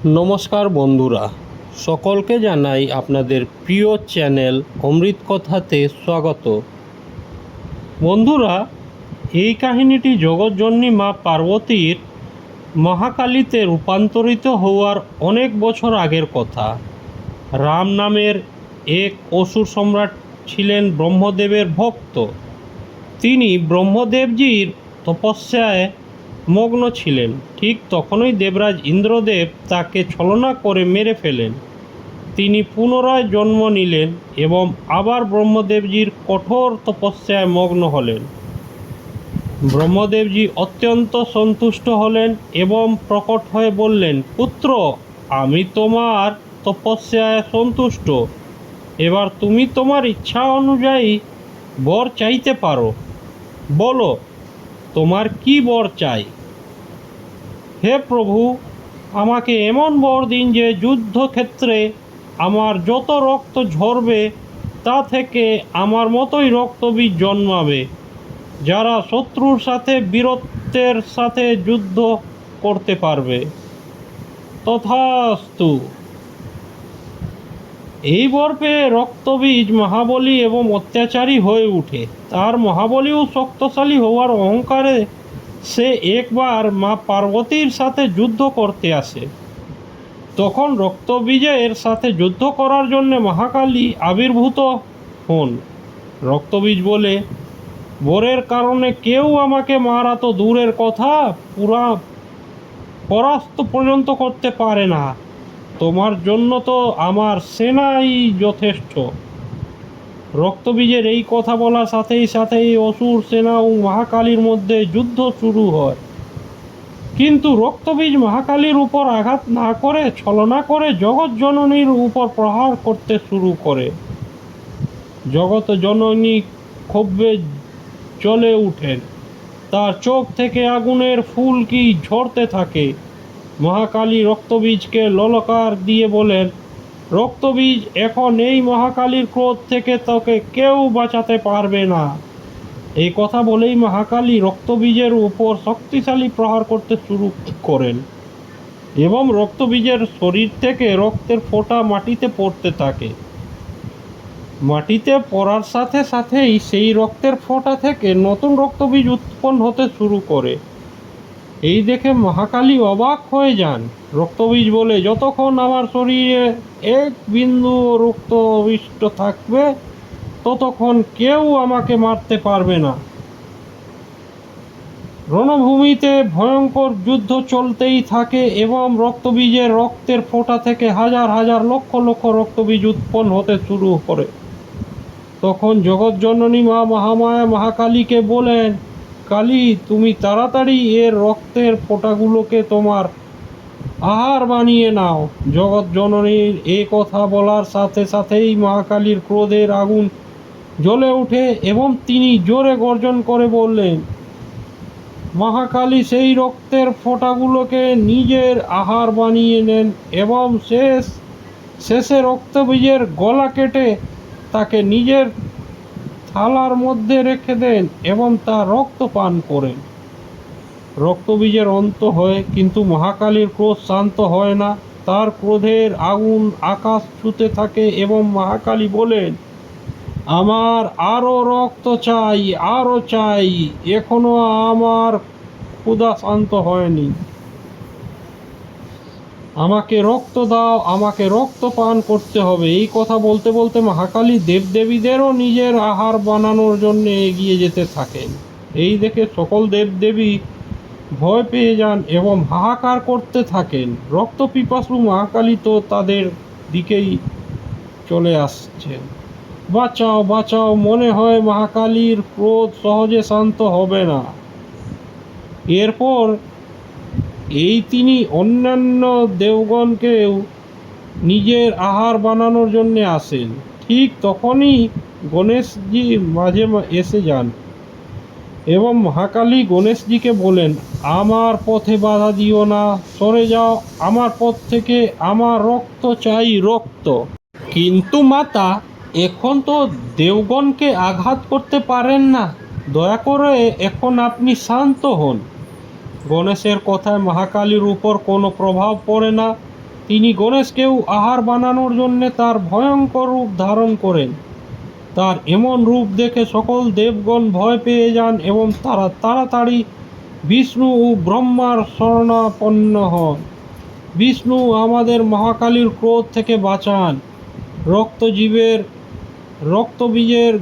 নমস্কার বন্ধুরা, সকলকে জানাই আপনাদের প্রিয় চ্যানেল অমৃত কথাতে স্বাগত। বন্ধুরা, এই কাহিনীটি জগৎজননী মা পার্বতীর মহাকালীতে রূপান্তরিত হওয়ার অনেক বছর আগের কথা। রাম নামের এক অসুর সম্রাট ছিলেন ব্রহ্মদেবের ভক্ত। তিনি ব্রহ্মদেবজির তপস্যায় মগ্ন ছিলেন। ঠিক তখনই দেবরাজ ইন্দ্রদেব তাকে ছলনা করে মেরে ফেলেন। তিনি পুনরায় জন্ম নিলেন এবং আবার ব্রহ্মদেবজির কঠোর তপস্যায় মগ্ন হলেন। ব্রহ্মদেবজি অত্যন্ত সন্তুষ্ট হলেন এবং প্রকট হয়ে বললেন, পুত্র, আমি তোমার তপস্যায় সন্তুষ্ট। এবার তুমি তোমার ইচ্ছা অনুযায়ী বর চাইতে পারো। বলো, তোমার কি বর চাই? হে প্রভু, আমাকে এমন বর দিন যে যুদ্ধক্ষেত্রে আমার যত রক্ত ঝরবে তা থেকে আমার মতোই রক্তবীজ জন্মাবে, যারা শত্রুর সাথে বীরত্বের সাথে যুদ্ধ করতে পারবে। তথাস্তু। এই বর পেয়ে রক্তবীজ মহাবলী এবং অত্যাচারী হয়ে ওঠে। তার মহাবলী ও শক্তিশালী হওয়ার অহংকারে সে একবার মা পার্বতীর সাথে যুদ্ধ করতে আসে। তখন রক্তবীজের সাথে যুদ্ধ করার জন্য মহাকালী আবির্ভূত হন। রক্তবীজ বলে, বরের কারণে কেউ আমাকে মারা তো দূরের কথা, পরাস্ত পর্যন্ত করতে পারে না। তোমার জন্য তো আমার সেনাই যথেষ্ট। রক্তবীজের এই কথা বলার সাথেই অসুর সেনা ও মহাকালীর মধ্যে যুদ্ধ শুরু হয়। কিন্তু রক্তবীজ মহাকালীর উপর আঘাত না করে ছলনা করে জগৎ জননীর উপর প্রহার করতে শুরু করে। জগৎ জননী ক্ষোভে জ্বলে উঠেন। তার চোখ থেকে আগুনের ফুলকি ঝরতে থাকে। মহাকালী রক্তবীজকে ললকার দিয়ে বলেন, রক্তবীজ, এখন এই মহাকালীর ক্রোধ থেকে তোকে কেউ বাঁচাতে পারবে না। এই কথা বলেই মহাকালী রক্তবীজের উপর শক্তিশালী প্রহার করতে শুরু করেন এবং রক্তবীজের শরীর থেকে রক্তের ফোঁটা মাটিতে পড়তে থাকে। মাটিতে পড়ার সাথেই সেই রক্তের ফোঁটা থেকে নতুন রক্তবীজ উৎপন্ন হতে শুরু করে। এই দেখে মহাকালী অবাক হয়ে যান। রক্তবীজ বলে, যতক্ষণ আমার শরীরে এক বিন্দু রক্ত অবশিষ্ট থাকবে ততক্ষণ কেউ আমাকে মারতে পারবে না। রণভূমিতে ভয়ঙ্কর যুদ্ধ চলতেই থাকে এবং রক্তবীজের রক্তের ফোঁটা থেকে হাজার হাজার লক্ষ লক্ষ রক্তবীজ উৎপন্ন হতে শুরু করে। তখন জগৎজননী মা মহামায়া মহাকালীকে বলেন, কালী, তুমি তাড়াতাড়ি এর রক্তের ফোঁটাগুলোকে তোমার আহার বানিয়ে নাও। জগৎজননীর এ কথা বলার সাথেই মহাকালীর ক্রোধের আগুন জ্বলে ওঠে এবং তিনি জোরে গর্জন করে বললেন। মহাকালী সেই রক্তের ফোঁটাগুলোকে নিজের আহার বানিয়ে নেন এবং শেষে রক্তবীজের গলা কেটে তাকে নিজের থালার মধ্যে রেখে দেন এবং তার রক্ত পান করেন। রক্তবীজের অন্ত হয়, কিন্তু মহাকালীর ক্রোধ শান্ত হয় না। তার ক্রোধের আগুন আকাশ ছুঁতে থাকে এবং মহাকালী বলেন, আমার আরও রক্ত চাই, আরও চাই, এখনো আমার ক্ষুধা শান্ত হয়নি। আমাকে রক্ত দাও, আমাকে রক্ত পান করতে হবে। এই কথা বলতে বলতে মহাকালী দেবদেবীদেরও নিজের আহার বানানোর জন্য এগিয়ে যেতে থাকেন। এই দেখে সকল দেবদেবী ভয় পেয়ে যান এবং হাহাকার করতে থাকেন। রক্ত পিপাসু মহাকালী তো তাদের দিকেই চলে আসছেন। বাঁচাও, বাঁচাও। মনে হয় মহাকালীর ক্রোধ সহজে শান্ত হবে না। এরপর তিনি অন্যান্য দেবগণকেও নিজের আহার বানানোর জন্য আসেন। ঠিক তখনই গণেশজি মাঝে এসে যান এবং মহাকালী গণেশজিকে বলেন, আমার পথে বাধা দিও না, সরে যাও আমার পথ থেকে, আমার রক্ত চাই, রক্ত। কিন্তু মাতা, এখন তো দেবগণকে আঘাত করতে পারেন না, দয়া করে এখন আপনি শান্ত হন। গণেশের কথায় মহাকালীর উপর কোনো প্রভাব পড়ে না। তিনি গণেশকেও আহার বানানোর জন্য তার ভয়ঙ্কর রূপ ধারণ করেন। তার এমন রূপ দেখে সকল দেবগণ ভয় পেয়ে যান এবং তারা তাড়াতাড়ি বিষ্ণু ও ব্রহ্মার শরণাপন্ন হন। বিষ্ণু, আমাদের মহাকালীর ক্রোধ থেকে বাঁচান। রক্তবীজের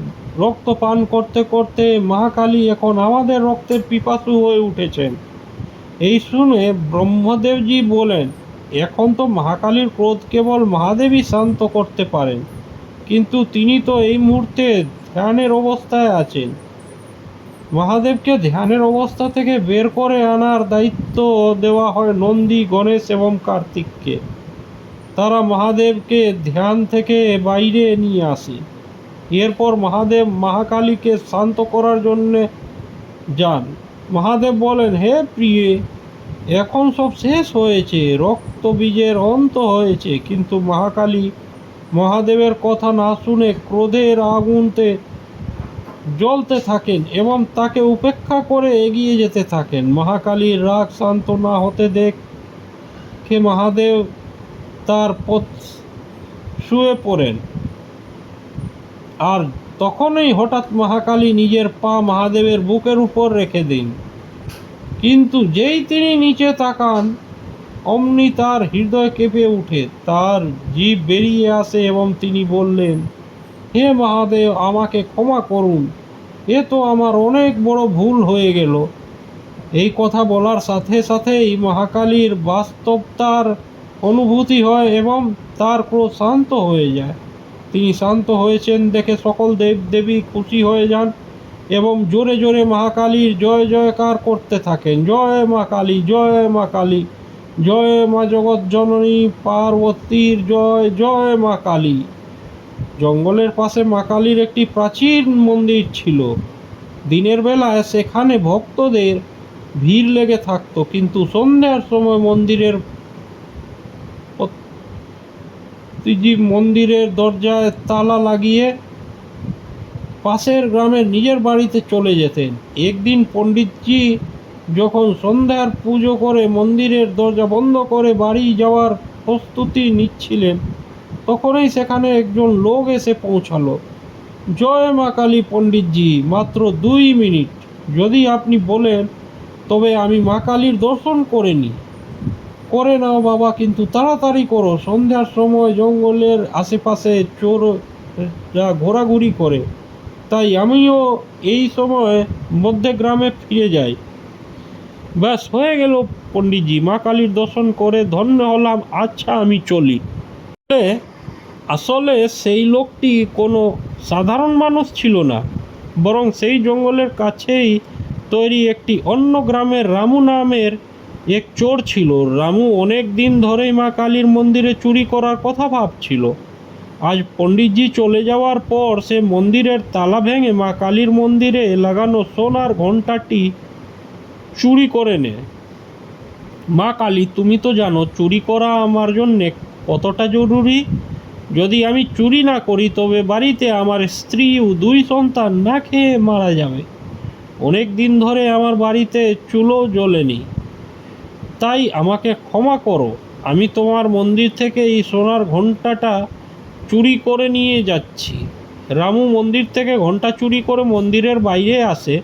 রক্ত পান করতে করতে মহাকালী এখন আমাদের রক্তের পিপাসু হয়ে উঠেছেন। এই শুনে ব্রহ্মদেবজি বলেন, এখন তো মহাকালীর ক্রোধ কেবল মহাদেবই শান্ত করতে পারেন, কিন্তু তিনি তো এই মুহূর্তে ধ্যানের অবস্থায় আছেন। মহাদেবকে ধ্যানের অবস্থা থেকে বের করে আনার দায়িত্ব দেওয়া হয় নন্দী, গণেশ এবং কার্তিককে। তারা মহাদেবকে ধ্যান থেকে বাইরে নিয়ে আসে। এরপর মহাদেব মহাকালীকে শান্ত করার জন্য যান। মহাদেব বলেন, হে প্রিয়ে, এখন সব শেষ হয়েছে, রক্তবীজের অন্ত হয়েছে। কিন্তু মহাকালী মহাদেবের কথা না শুনে ক্রোধের আগুনতে জ্বলতে থাকেন এবং তাকে উপেক্ষা করে এগিয়ে যেতে থাকেন। মহাকালীর রাগ শান্ত না হতে দেখে মহাদেব তার শুয়ে পড়েন। আর তখনই হঠাৎ মহাকালী নিজের পা মহাদেবের বুকের উপর রেখে দিন। কিন্তু যেই তিনি নিচে তাকান, অমনি তার হৃদয় কেঁপে উঠে, তার জিভ বেরিয়ে আসে এবং তিনি বললেন, হে মহাদেব, আমাকে ক্ষমা করুন, এ তো আমার অনেক বড় ভুল হয়ে গেল। এই কথা বলার সাথে সাথেই মহাকালীর বাস্তবতার অনুভূতি হয় এবং তার ক্রোধ শান্ত হয়ে যায়। তিনি শান্ত হয়েছেন দেখে সকল দেবদেবী খুশি হয়ে যান এবং জোরে জোরে মহাকালীর জয় জয়কার করতে থাকেন। জয় মা কালী, জয় মা কালী, জয় মা জগৎজননী পার্বতীর জয়, জয় মা কালী। জঙ্গলের পাশে মা কালীর একটি প্রাচীন মন্দির ছিল। দিনের বেলায় সেখানে ভক্তদের ভিড় লেগে থাকতো, কিন্তু সন্ধ্যার সময় মন্দিরের দরজায় তালা লাগিয়ে পাশের গ্রামের নিজের বাড়িতে চলে যেতেন। একদিন পণ্ডিতজি যখন সন্ধ্যার পুজো করে মন্দিরের দরজা বন্ধ করে বাড়ি যাওয়ার প্রস্তুতি নিচ্ছিলেন, তখনই সেখানে একজন লোক এসে পৌঁছালো। জয় মা কালী পণ্ডিতজি, মাত্র 2 মিনিট যদি আপনি বলেন তবে আমি মা কালীর দর্শন করে নাও বাবা, কিন্তু তাড়াতাড়ি করো। সন্ধ্যার সময় জঙ্গলের আশেপাশে চোররা ঘোরাঘুরি করে, তাই আমিও এই সময় মধ্যে গ্রামে ফিরে যাই। ব্যাস হয়ে গেল পণ্ডিতজি, মা কালীর দর্শন করে ধন্য হলাম, আচ্ছা আমি চলি। আসলে সেই লোকটি কোনো সাধারণ মানুষ ছিল না, বরং সেই জঙ্গলের কাছেই তৈরি একটি অন্য গ্রামের রামু নামের এক চোর ছিল। রামু অনেক দিন ধরেই মা কালীর মন্দিরে চুরি করার কথা ভাবছিল। আজ পণ্ডিতজি চলে যাওয়ার পর সে মন্দিরের তালা ভেঙে মা কালীর মন্দিরে লাগানো সোনার ঘণ্টাটি চুরি করে নেয়। মা কালী, তুমি তো জানো চুরি করা আমার জন্যে কতটা জরুরি। যদি আমি চুরি না করি তবে বাড়িতে আমার স্ত্রী ও 2 সন্তান না খেয়ে মারা যাবে। অনেক দিন ধরে আমার বাড়িতে চুলো জ্বলেনি, তাই আমাকে ক্ষমা করো। আমি তোমার মন্দির থেকে এই সোনার ঘণ্টাটা চুরি করে নিয়ে যাচ্ছি। রামু মন্দির থেকে ঘণ্টা চুরি করে মন্দিরের বাইরে আসে,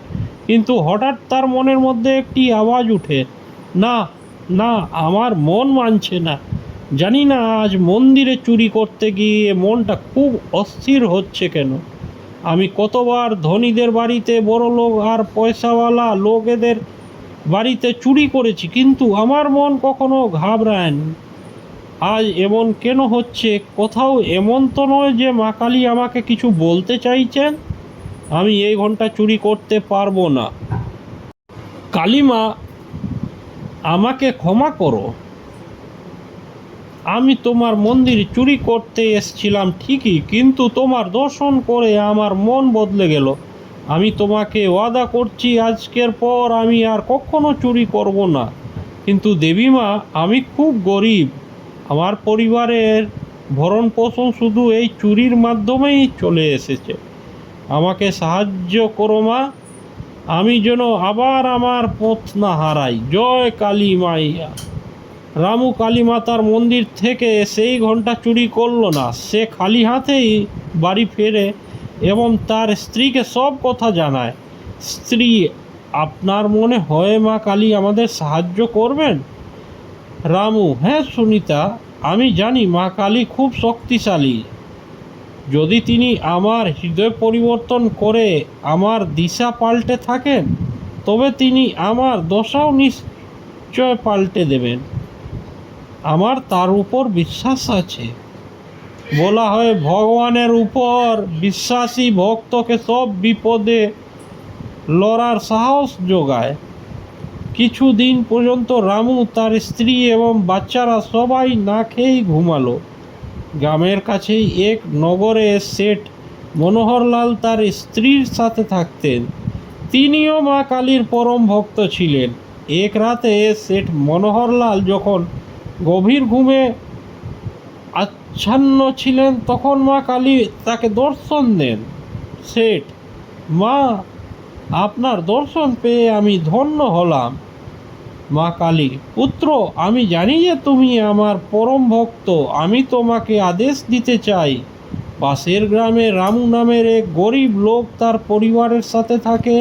কিন্তু হঠাৎ তার মনের মধ্যে একটি আওয়াজ উঠে, না না, আমার মন মানছে না। জানি না আজ মন্দিরে চুরি করতে গিয়ে মনটা খুব অস্থির হচ্ছে কেন। আমি কতবার ধনীদের বাড়িতে, বড় লোক আর পয়সাওয়ালা লোকেদের বাড়িতে চুরি করেছি, কিন্তু আমার মন কখনো ঘাবড়ায়নি। আজ এমন কেন হচ্ছে? কোথাও এমন তো নয় যে মা কালী আমাকে কিছু বলতে চাইছেন। আমি এই ঘন্টা চুরি করতে পারবো না। কালীমা, আমাকে ক্ষমা করো। আমি তোমার মন্দির চুরি করতে এসেছিলাম ঠিকই, কিন্তু তোমার দর্শন করে আমার মন বদলে গেল। আমি তোমাকে ওয়াদা করছি আজকের পর আমি আর কখনো চুরি করব না। কিন্তু দেবীমা, আমি খুব গরিব। আমার পরিবারের ভরণ পোষণ শুধু এই চুরির মাধ্যমেই চলে এসেছে। আমাকে সাহায্য করো মা, আমি যেন আবার আমার পথ না হারাই। জয় কালী মাইয়া। রামু কালীমাতার মন্দির থেকে সেই ঘণ্টা চুরি করলো না। সে খালি হাতেই বাড়ি ফেরে এবং তার স্ত্রীকে সব কথা জানায়। স্ত্রী, আপনার মনে হয় মা কালী আমাদের সাহায্য করবেন? রামু, হ্যাঁ সুনিতা, আমি জানি মা কালী খুব শক্তিশালী। যদি তিনি আমার হৃদয় পরিবর্তন করে আমার দিশা পাল্টে থাকেন, তবে তিনি আমার দশাও নিশ্চয় পাল্টে দেবেন। আমার তার উপর বিশ্বাস আছে। বলা হয় ভগবানের উপর বিশ্বাসী ভক্তকে সব বিপদে লড়ার সাহস যোগায়। কিছুদিন পর্যন্ত রামু, তার স্ত্রী এবং বাচ্চারা সবাই না খেয়েই ঘুমালো। গ্রামের কাছেই এক নগরে শেঠ মনোহরলাল তার স্ত্রীর সাথে থাকতেন। তিনিও মা কালীর পরম ভক্ত ছিলেন। এক রাতে শেঠ মনোহরলাল যখন গভীর ঘুমে আচ্ছন্ন ছিলেন, তখন মা কালী তাকে দর্শন দেন। শেঠ, মা, আপনার দর্শন পেয়ে আমি ধন্য হলাম। মা কালী, পুত্র, আমি জানি যে তুমি আমার পরম ভক্ত। আমি তোমাকে আদেশ দিতে চাই। পাশের গ্রামে রামু নামের এক গরিব লোক তার পরিবারের সাথে থাকে।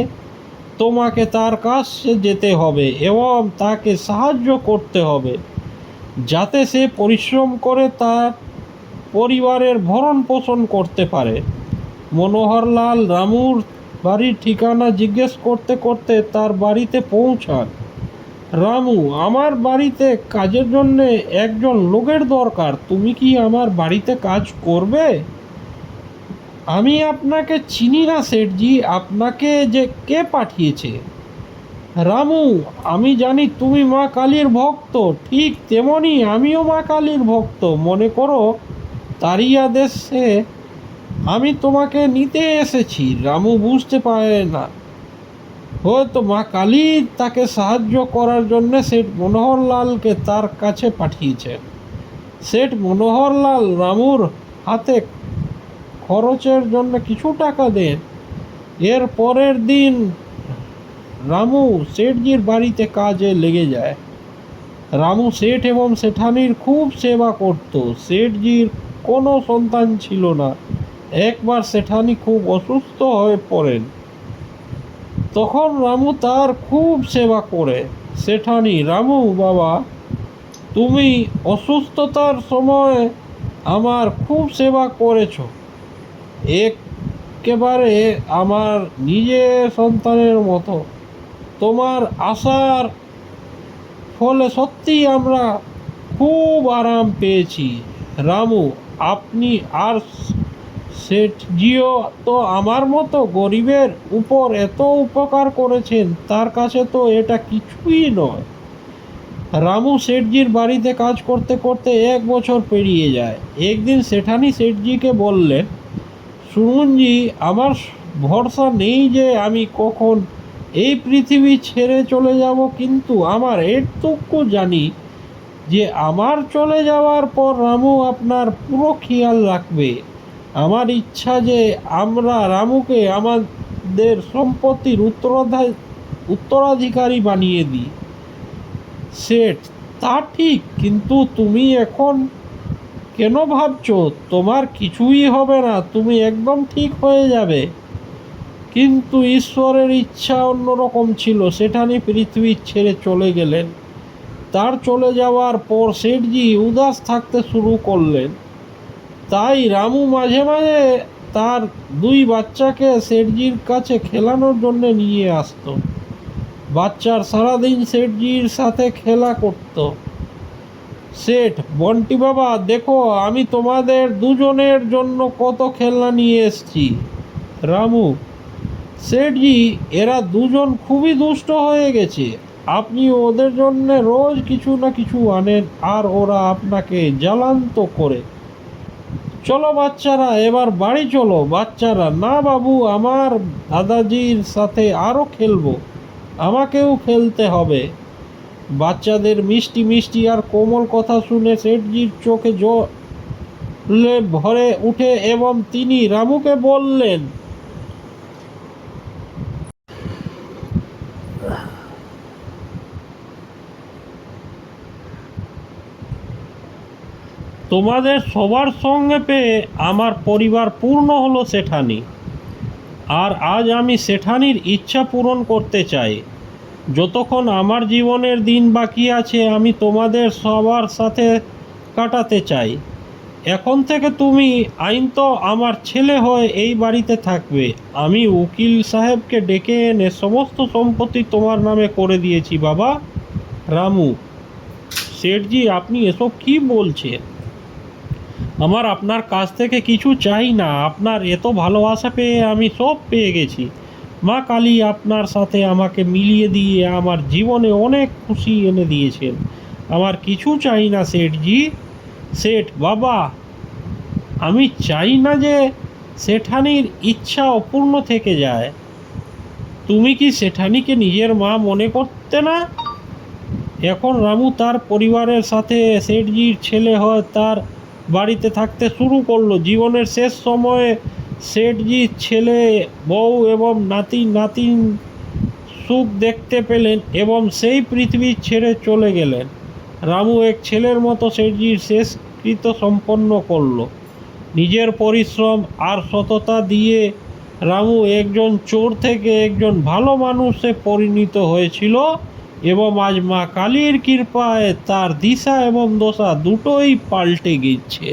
তোমাকে তার কাছে যেতে হবে এবং তাকে সাহায্য করতে হবে, যাতে সে পরিশ্রম করে তার পরিবারের ভরণ পোষণ করতে পারে। মনোহরলাল রামুর বাড়ির ঠিকানা জিজ্ঞেস করতে করতে তার বাড়িতে পৌঁছান। রামু, আমার বাড়িতে কাজের জন্য একজন লোকের দরকার। তুমি কি আমার বাড়িতে কাজ করবে? আমি আপনাকে চিনি না শেঠজি, আপনাকে যে কে পাঠিয়েছে? রামু, আমি জানি তুমি মা কালীর ভক্ত, ঠিক তেমনি আমিও মা কালীর ভক্ত। মনে করো তারই আদেশে আমি তোমাকে নিতে এসেছি। রামু বুঝতে পারে না, হয়তো মা কালী তাকে সাহায্য করার জন্য শেঠ মনোহরলালকে তার কাছে পাঠিয়েছেন। শেঠ মনোহরলাল রামুর হাতে খরচের জন্য কিছু টাকা দেন। এর পরের দিন রামু শেঠজির বাড়িতে কাজে লেগে যায়। রামু শেঠ এবং শেঠানির খুব সেবা করত। শেঠজির কোনো সন্তান ছিল না। একবার শেঠানি খুব অসুস্থ হয়ে পড়েন। তখন রামু তার খুব সেবা করে। শেঠানি, রামু বাবা, তুমি অসুস্থতার সময় আমার খুব সেবা করেছ, একেবারে আমার নিজের সন্তানের মতো। তোমার আশার ফলে সত্যিই আমরা খুব আরাম পেয়েছি। রামু, আপনি আর শেঠজিও তো আমার মতো গরিবের উপর এত উপকার করেছেন, তার কাছে তো এটা কিছুই নয়। রামু শেঠজির বাড়িতে কাজ করতে করতে 1 বছর পেরিয়ে যায়। একদিন শেঠানি শেঠজিকে বললেন, শুনুন জি, আমার ভরসা নেই যে আমি কখন এই পৃথিবী ছেড়ে চলে যাব, কিন্তু আমার এটুকু জানি যে আমার চলে যাওয়ার পর রামু আপনার পুরো খেয়াল রাখবে। আমার ইচ্ছা যে আমরা রামুকে আমাদের সম্পত্তির উত্তরাধিকারী বানিয়ে দিই। শেঠ, তা ঠিক, কিন্তু তুমি এখন কেন ভাবছো তোমার কিছুই হবে না? তুমি একদম ঠিক হয়ে যাবে। কিন্তু ঈশ্বরের ইচ্ছা অন্যরকম ছিল। সেখানে পৃথিবী ছেড়ে চলে গেলেন। তার চলে যাওয়ার পর শেঠজি উদাস থাকতে শুরু করলেন। তাই রামু মাঝে মাঝে তার 2 বাচ্চাকে শেঠজির কাছে খেলানোর জন্য নিয়ে আসতো। বাচ্চার সারাদিন শেঠজির সাথে খেলা করত। শেঠ, বন্টি বাবা, দেখো আমি তোমাদের দুজনের জন্য কত খেলনা নিয়ে এসেছি। রামু, শেঠজি, এরা দুজন খুবই দুষ্ট হয়ে গেছে। আপনি ওদের জন্য রোজ কিছু না কিছু আনেন আর ওরা আপনাকে জ্বালান্ত করে। চলো বাচ্চারা, এবার বাড়ি চলো। বাচ্চারা, না বাবু, আমার দাদাজির সাথে আরও খেলবো, আমাকেও খেলতে হবে। বাচ্চাদের মিষ্টি মিষ্টি আর কোমল কথা শুনে শেঠজির চোখে জলে ভরে উঠে এবং তিনি রামুকে বললেন, তোমাদের সবার সঙ্গে পেয়ে আমার পরিবার পূর্ণ হলো সেঠানি। আর আজ আমি সেঠানির ইচ্ছা পূরণ করতে চাই। যতক্ষণ আমার জীবনের দিন বাকি আছে আমি তোমাদের সবার সাথে কাটাতে চাই। এখন থেকে তুমি আইনত আমার ছেলে হয়ে এই বাড়িতে থাকবে। আমি উকিল সাহেবকে ডেকে এনে সমস্ত সম্পত্তি তোমার নামে করে দিয়েছি বাবা। রামু: শেঠজি, আপনি এসব কি বলছেন? আমার আপনার কাছ থেকে কিছু চাই না। আপনার এত ভালোবাসা পেয়ে আমি সব পেয়ে গেছি। মা কালী আপনার সাথে আমাকে মিলিয়ে দিয়ে আমার জীবনে অনেক খুশি এনে দিয়েছেন। আমার কিছু চাই না শেঠজি। শেঠ: বাবা, আমি চাই না যে সেঠানির ইচ্ছা অপূর্ণ থেকে যায়। তুমি কি সেঠানিকে নিজের মা মনে করতে না? এখন রামু তার পরিবারের সাথে শেঠজির ছেলে হয়ে তার বাড়িতে থাকতে শুরু করলো। জীবনের শেষ সময়ে শেঠজির ছেলে, বউ এবং নাতি নাতিন সুখ দেখতে পেলেন এবং সেই পৃথিবী ছেড়ে চলে গেলেন। রামু এক ছেলের মতো শেঠজির শেষকৃত্য সম্পন্ন করলো। নিজের পরিশ্রম আর সততা দিয়ে রামু একজন চোর থেকে একজন ভালো মানুষে পরিণত হয়েছিল এবং আজ মা কালীর কৃপায় তার দিশা এবং দশা দুটোই পাল্টে গেছে।